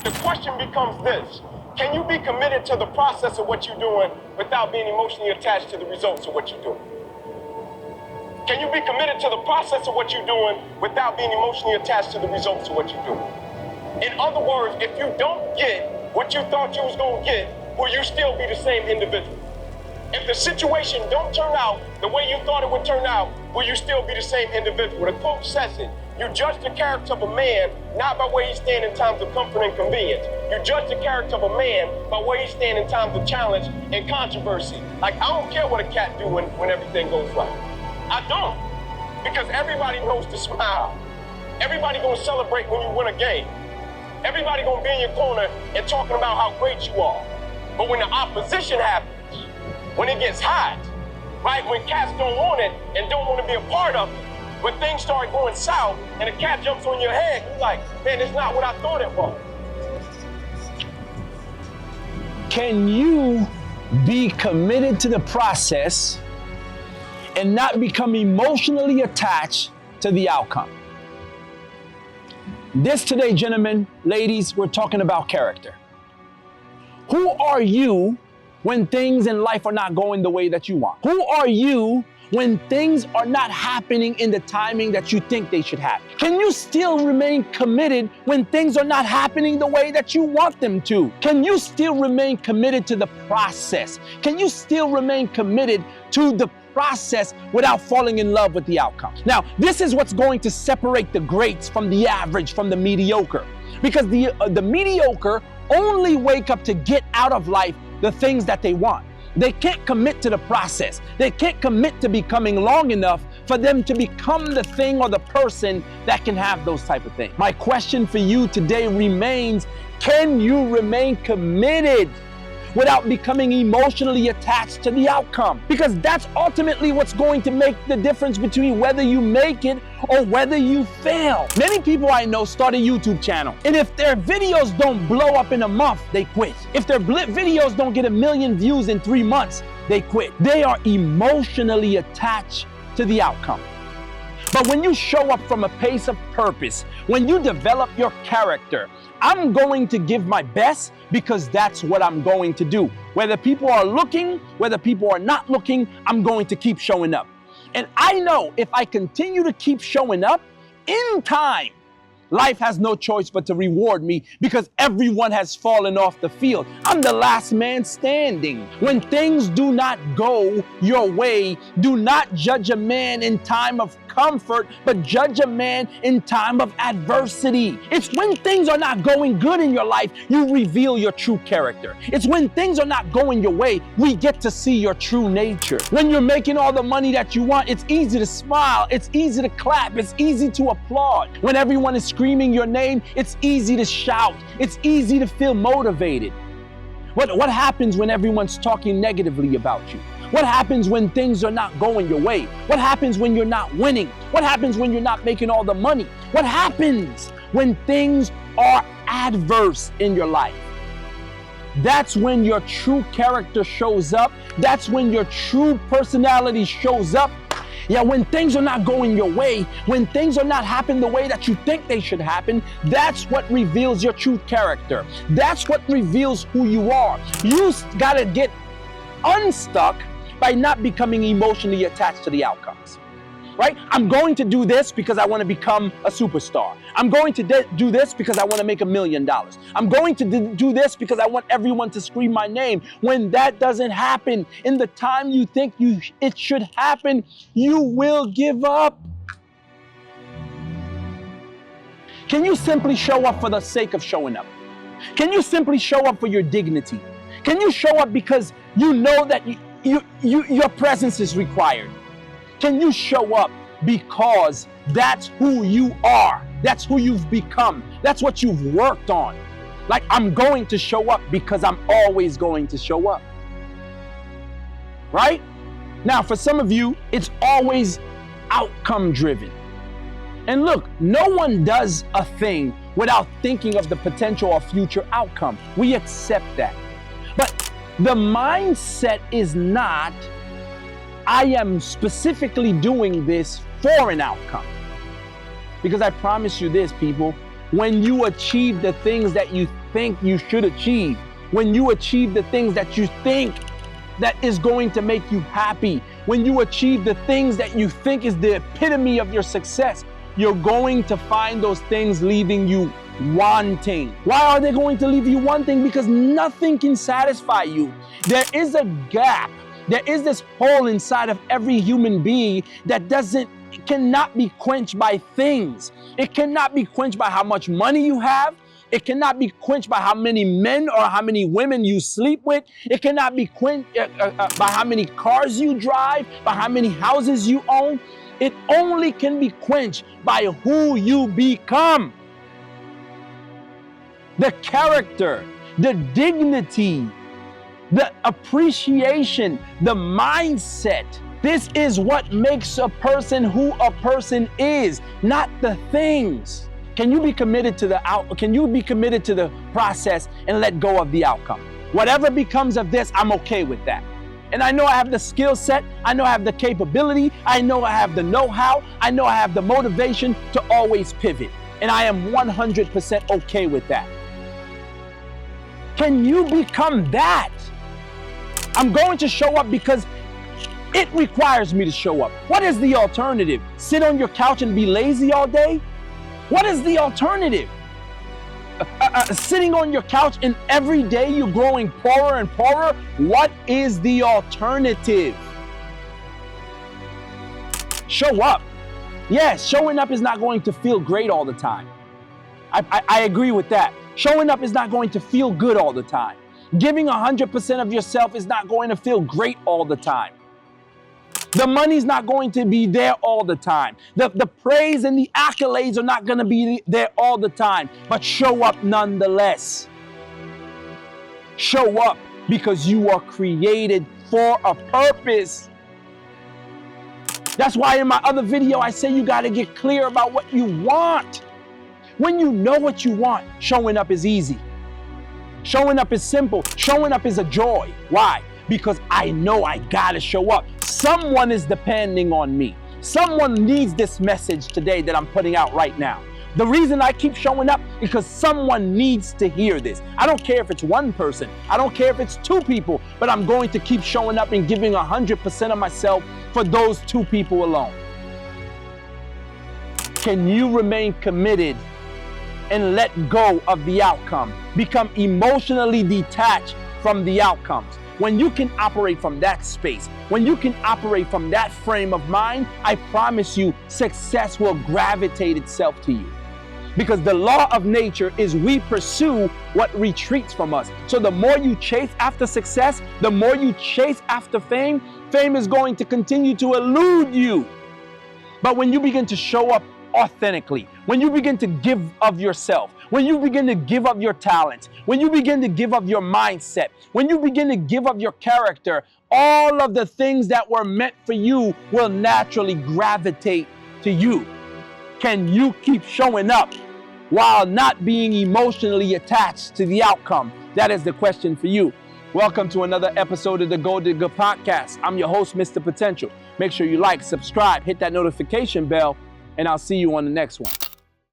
The question becomes this: can you be committed to the process of what you're doing without being emotionally attached to the results of what you're doing? Can you be committed to the process of what you're doing without being emotionally attached to the results of what you're doing? In other words, if you don't get what you thought you was gonna get, will you still be the same individual? If the situation don't turn out the way you thought it would turn out, will you still be the same individual? The quote says it: you judge the character of a man not by where he stands in times of comfort and convenience. You judge the character of a man by where he stands in times of challenge and controversy. Like, I don't care what a cat do when everything goes right. I don't. Because everybody knows to smile. Everybody gonna celebrate when you win a game. Everybody gonna be in your corner and talking about how great you are. But when the opposition happens, when it gets hot, right, when cats don't want it and don't want to be a part of it, when things start going south and a cat jumps on your head, you're like, man, it's not what I thought it was. Can you be committed to the process and not become emotionally attached to the outcome? This today, gentlemen, ladies, we're talking about character. Who are you when things in life are not going the way that you want? Who are you when things are not happening in the timing that you think they should happen? Can you still remain committed when things are not happening the way that you want them to? Can you still remain committed to the process? Can you still remain committed to the process without falling in love with the outcome? Now, this is what's going to separate the greats from the average, from the mediocre. Because the mediocre only wake up to get out of life the things that they want. They can't commit to the process. They can't commit to becoming long enough for them to become the thing or the person that can have those type of things. My question for you today remains: can you remain committed without becoming emotionally attached to the outcome? Because that's ultimately what's going to make the difference between whether you make it or whether you fail. Many people I know start a YouTube channel, and if their videos don't blow up in a month, they quit. If their videos don't get 1 million views in 3 months, they quit. They are emotionally attached to the outcome. But when you show up from a place of purpose, when you develop your character, I'm going to give my best because that's what I'm going to do. Whether people are looking, whether people are not looking, I'm going to keep showing up. And I know if I continue to keep showing up, in time, life has no choice but to reward me because everyone has fallen off the field. I'm the last man standing. When things do not go your way, do not judge a man in time of comfort, but judge a man in time of adversity. It's when things are not going good in your life, you reveal your true character. It's when things are not going your way, we get to see your true nature. When you're making all the money that you want, it's easy to smile, it's easy to clap, it's easy to applaud. When everyone is screaming your name, it's easy to shout, it's easy to feel motivated. What happens when everyone's talking negatively about you? What happens when things are not going your way? What happens when you're not winning? What happens when you're not making all the money? What happens when things are adverse in your life? That's when your true character shows up. That's when your true personality shows up. Yeah, when things are not going your way, when things are not happening the way that you think they should happen, that's what reveals your true character. That's what reveals who you are. You gotta get unstuck by not becoming emotionally attached to the outcomes, right? I'm going to do this because I want to become a superstar. I'm going to do this because I want to make $1 million. I'm going to do this because I want everyone to scream my name. When that doesn't happen in the time you think it should happen, you will give up. Can you simply show up for the sake of showing up? Can you simply show up for your dignity? Can you show up because you know that your presence is required? Can you show up because that's who you are? That's who you've become. That's what you've worked on. Like, I'm going to show up because I'm always going to show up. Right? Now, for some of you, it's always outcome driven. And look, no one does a thing without thinking of the potential or future outcome. We accept that. But the mindset is not, I am specifically doing this for an outcome. Because I promise you this, people, when you achieve the things that you think you should achieve, when you achieve the things that you think that is going to make you happy, when you achieve the things that you think is the epitome of your success, you're going to find those things leaving you wanting. Why are they going to leave you wanting? Because nothing can satisfy you. There is a gap. There is this hole inside of every human being that cannot be quenched by things. It cannot be quenched by how much money you have. It cannot be quenched by how many men or how many women you sleep with. It cannot be quenched by how many cars you drive, by how many houses you own. It only can be quenched by who you become. The character, the dignity, the appreciation, the mindset. This is what makes a person who a person is, not the things. Can you be committed to the process and let go of the outcome? Whatever becomes of this, I'm okay with that. And I know I have the skill set, I know I have the capability, I know I have the know-how, I know I have the motivation to always pivot. And I am 100% okay with that. Can you become that? I'm going to show up because it requires me to show up. What is the alternative? Sit on your couch and be lazy all day? What is the alternative? Sitting on your couch and every day you're growing poorer and poorer? What is the alternative? Show up. Yes, showing up is not going to feel great all the time. I agree with that. Showing up is not going to feel good all the time. Giving 100% of yourself is not going to feel great all the time. The money's not going to be there all the time. The praise and the accolades are not going to be there all the time. But show up nonetheless. Show up because you are created for a purpose. That's why in my other video I say you got to get clear about what you want. When you know what you want, showing up is easy. Showing up is simple. Showing up is a joy. Why? Because I know I gotta show up. Someone is depending on me. Someone needs this message today that I'm putting out right now. The reason I keep showing up is because someone needs to hear this. I don't care if it's one person. I don't care if it's two people, but I'm going to keep showing up and giving 100% of myself for those two people alone. Can you remain committed and let go of the outcome? Become emotionally detached from the outcomes. When you can operate from that space, when you can operate from that frame of mind, I promise you, success will gravitate itself to you. Because the law of nature is we pursue what retreats from us. So the more you chase after success, the more you chase after fame, fame is going to continue to elude you. But when you begin to show up authentically, when you begin to give of yourself, when you begin to give of your talents, when you begin to give of your mindset, when you begin to give of your character, all of the things that were meant for you will naturally gravitate to you. Can you keep showing up while not being emotionally attached to the outcome? That is the question for you. Welcome to another episode of the Gold Digger Podcast. I'm your host, Mr. Potential. Make sure you like, subscribe, hit that notification bell, and I'll see you on the next one.